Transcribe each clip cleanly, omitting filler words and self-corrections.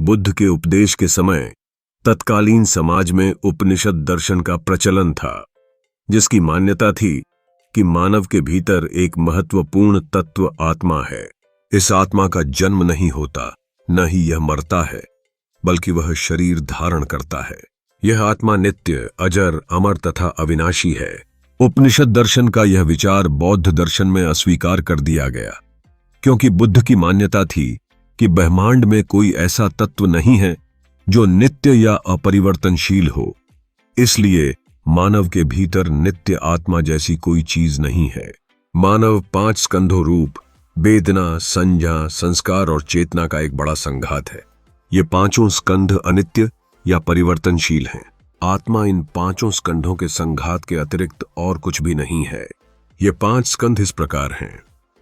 बुद्ध के उपदेश के समय तत्कालीन समाज में उपनिषद दर्शन का प्रचलन था, जिसकी मान्यता थी कि मानव के भीतर एक महत्वपूर्ण तत्व आत्मा है। इस आत्मा का जन्म नहीं होता, न ही यह मरता है, बल्कि वह शरीर धारण करता है। यह आत्मा नित्य, अजर, अमर तथा अविनाशी है। उपनिषद दर्शन का यह विचार बौद्ध दर्शन में अस्वीकार कर दिया गया, क्योंकि बुद्ध की मान्यता थी कि ब्रह्मांड में कोई ऐसा तत्व नहीं है जो नित्य या अपरिवर्तनशील हो। इसलिए मानव के भीतर नित्य आत्मा जैसी कोई चीज नहीं है। मानव 5 स्कंधों रूप, वेदना, संज्ञा, संस्कार और चेतना का एक बड़ा संघात है। ये 5 स्कंध अनित्य या परिवर्तनशील हैं। आत्मा इन 5 स्कंधों के संघात के अतिरिक्त और कुछ भी नहीं है। ये 5 स्कंध इस प्रकार हैं।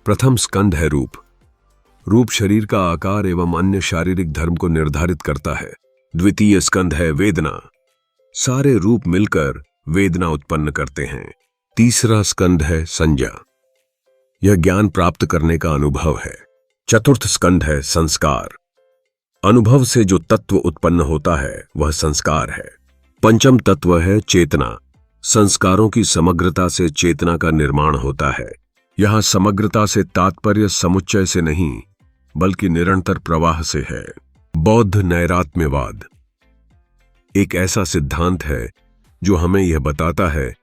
प्रथम स्कंध है रूप। रूप शरीर का आकार एवं अन्य शारीरिक धर्म को निर्धारित करता है। द्वितीय स्कंध है वेदना। सारे रूप मिलकर वेदना उत्पन्न करते हैं। तीसरा स्कंध है संज्ञा। यह ज्ञान प्राप्त करने का अनुभव है। चतुर्थ स्कंध है संस्कार। अनुभव से जो तत्व उत्पन्न होता है वह संस्कार है। पंचम तत्व है चेतना। संस्कारों की समग्रता से चेतना का निर्माण होता है। यहां समग्रता से तात्पर्य समुच्चय से नहीं, बल्कि निरंतर प्रवाह से है। बौद्ध नैरात्म्यवाद एक ऐसा सिद्धांत है जो हमें यह बताता है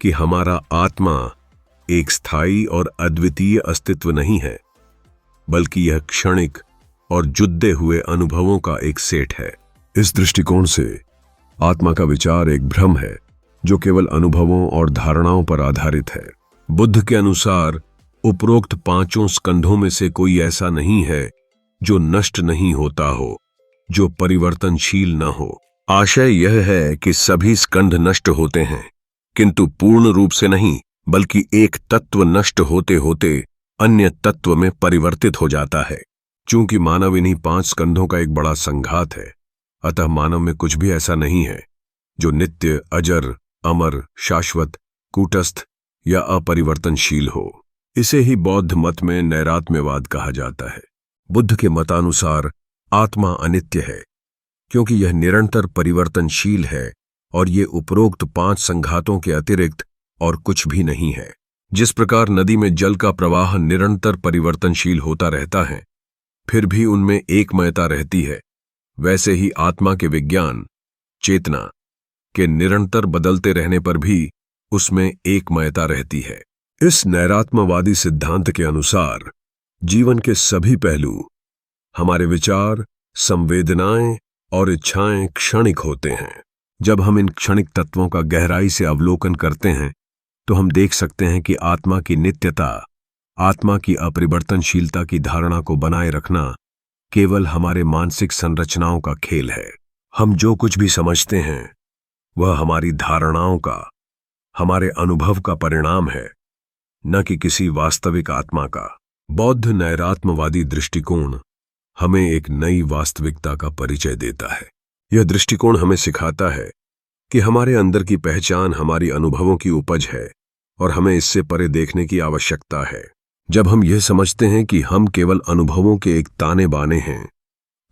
कि हमारा आत्मा एक स्थायी और अद्वितीय अस्तित्व नहीं है, बल्कि यह क्षणिक और जुद्दे हुए अनुभवों का एक सेट है। इस दृष्टिकोण से आत्मा का विचार एक भ्रम है जो केवल अनुभवों और धारणाओं पर आधारित है। बुद्ध के अनुसार उपरोक्त 5 स्कंधों में से कोई ऐसा नहीं है जो नष्ट नहीं होता हो, जो परिवर्तनशील न हो। आशय यह है कि सभी स्कंध नष्ट होते हैं, किंतु पूर्ण रूप से नहीं, बल्कि एक तत्व नष्ट होते होते अन्य तत्व में परिवर्तित हो जाता है। चूंकि मानव इन्हीं 5 स्कंधों का एक बड़ा संघात है, अतः मानव में कुछ भी ऐसा नहीं है जो नित्य, अजर, अमर, शाश्वत, कूटस्थ या अपरिवर्तनशील हो। इसे ही बौद्ध मत में नैरात्म्यवाद कहा जाता है। बुद्ध के मतानुसार आत्मा अनित्य है, क्योंकि यह निरंतर परिवर्तनशील है और ये उपरोक्त 5 संघातों के अतिरिक्त और कुछ भी नहीं है। जिस प्रकार नदी में जल का प्रवाह निरंतर परिवर्तनशील होता रहता है, फिर भी उनमें एकमयता रहती है, वैसे ही आत्मा के विज्ञान, चेतना के निरंतर बदलते रहने पर भी उसमें एकमयता रहती है। इस नैरात्म्यवादी सिद्धांत के अनुसार जीवन के सभी पहलू, हमारे विचार, संवेदनाएं और इच्छाएं क्षणिक होते हैं। जब हम इन क्षणिक तत्वों का गहराई से अवलोकन करते हैं तो हम देख सकते हैं कि आत्मा की नित्यता, आत्मा की अपरिवर्तनशीलता की धारणा को बनाए रखना केवल हमारे मानसिक संरचनाओं का खेल है। हम जो कुछ भी समझते हैं वह हमारी धारणाओं का, हमारे अनुभव का परिणाम है, न कि किसी वास्तविक आत्मा का। बौद्ध नैरात्म्यवादी दृष्टिकोण हमें एक नई वास्तविकता का परिचय देता है। यह दृष्टिकोण हमें सिखाता है कि हमारे अंदर की पहचान हमारी अनुभवों की उपज है और हमें इससे परे देखने की आवश्यकता है। जब हम यह समझते हैं कि हम केवल अनुभवों के एक ताने बाने हैं,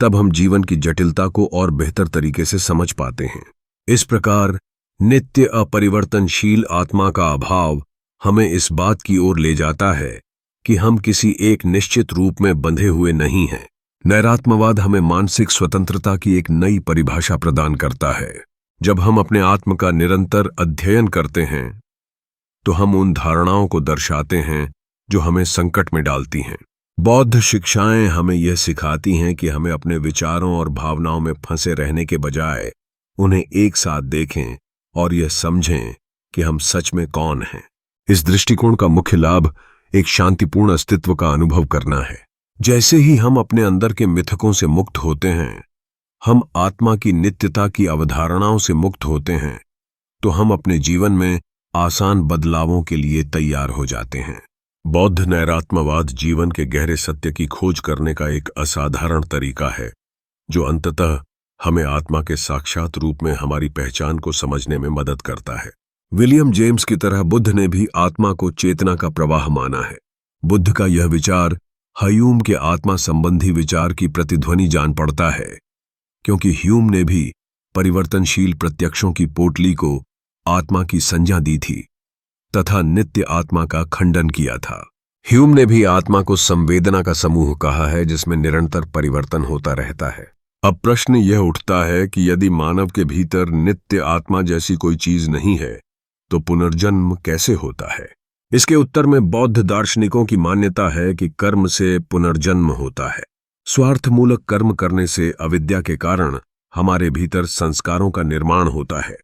तब हम जीवन की जटिलता को और बेहतर तरीके से समझ पाते हैं। इस प्रकार नित्य अपरिवर्तनशील आत्मा का अभाव हमें इस बात की ओर ले जाता है कि हम किसी एक निश्चित रूप में बंधे हुए नहीं हैं। नैरात्म्यवाद हमें मानसिक स्वतंत्रता की एक नई परिभाषा प्रदान करता है। जब हम अपने आत्म का निरंतर अध्ययन करते हैं तो हम उन धारणाओं को दर्शाते हैं जो हमें संकट में डालती हैं। बौद्ध शिक्षाएं हमें यह सिखाती हैं कि हमें अपने विचारों और भावनाओं में फंसे रहने के बजाय उन्हें एक साथ देखें और यह समझें कि हम सच में कौन हैं। इस दृष्टिकोण का मुख्य लाभ एक शांतिपूर्ण अस्तित्व का अनुभव करना है। जैसे ही हम अपने अंदर के मिथकों से मुक्त होते हैं, हम आत्मा की नित्यता की अवधारणाओं से मुक्त होते हैं, तो हम अपने जीवन में आसान बदलावों के लिए तैयार हो जाते हैं। बौद्ध नैरात्म्यवाद जीवन के गहरे सत्य की खोज करने का एक असाधारण तरीका है, जो अंततः हमें आत्मा के साक्षात रूप में हमारी पहचान को समझने में मदद करता है। विलियम जेम्स की तरह बुद्ध ने भी आत्मा को चेतना का प्रवाह माना है। बुद्ध का यह विचार ह्यूम के आत्मा संबंधी विचार की प्रतिध्वनि जान पड़ता है, क्योंकि ह्यूम ने भी परिवर्तनशील प्रत्यक्षों की पोटली को आत्मा की संज्ञा दी थी तथा नित्य आत्मा का खंडन किया था। ह्यूम ने भी आत्मा को संवेदना का समूह कहा है जिसमें निरंतर परिवर्तन होता रहता है। अब प्रश्न यह उठता है कि यदि मानव के भीतर नित्य आत्मा जैसी कोई चीज नहीं है तो पुनर्जन्म कैसे होता है? इसके उत्तर में बौद्ध दार्शनिकों की मान्यता है कि कर्म से पुनर्जन्म होता है। स्वार्थमूलक कर्म करने से अविद्या के कारण हमारे भीतर संस्कारों का निर्माण होता है।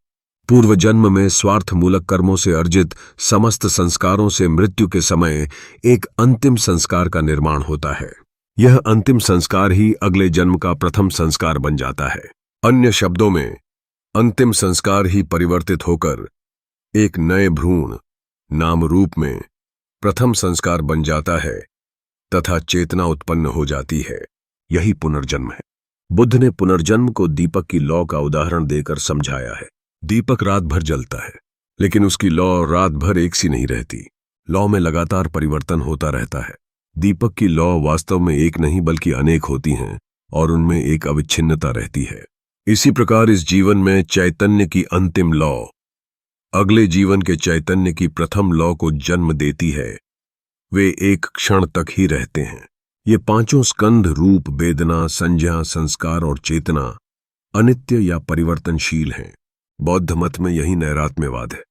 पूर्व जन्म में स्वार्थमूलक कर्मों से अर्जित समस्त संस्कारों से मृत्यु के समय एक अंतिम संस्कार का निर्माण होता है। यह अंतिम संस्कार ही अगले जन्म का प्रथम संस्कार बन जाता है। अन्य शब्दों में, अंतिम संस्कार ही परिवर्तित होकर एक नए भ्रूण नाम रूप में प्रथम संस्कार बन जाता है तथा चेतना उत्पन्न हो जाती है। यही पुनर्जन्म है। बुद्ध ने पुनर्जन्म को दीपक की लौ का उदाहरण देकर समझाया है। दीपक रात भर जलता है, लेकिन उसकी लौ रात भर एक सी नहीं रहती। लौ में लगातार परिवर्तन होता रहता है। दीपक की लौ वास्तव में एक नहीं बल्कि अनेक होती हैं और उनमें एक अविच्छिन्नता रहती है। इसी प्रकार इस जीवन में चैतन्य की अंतिम लौ अगले जीवन के चैतन्य की प्रथम लौ को जन्म देती है। वे एक क्षण तक ही रहते हैं। ये पांचों स्कंध रूप, वेदना, संज्ञा, संस्कार और चेतना अनित्य या परिवर्तनशील हैं। बौद्ध मत में यही नैरात्म्यवाद है।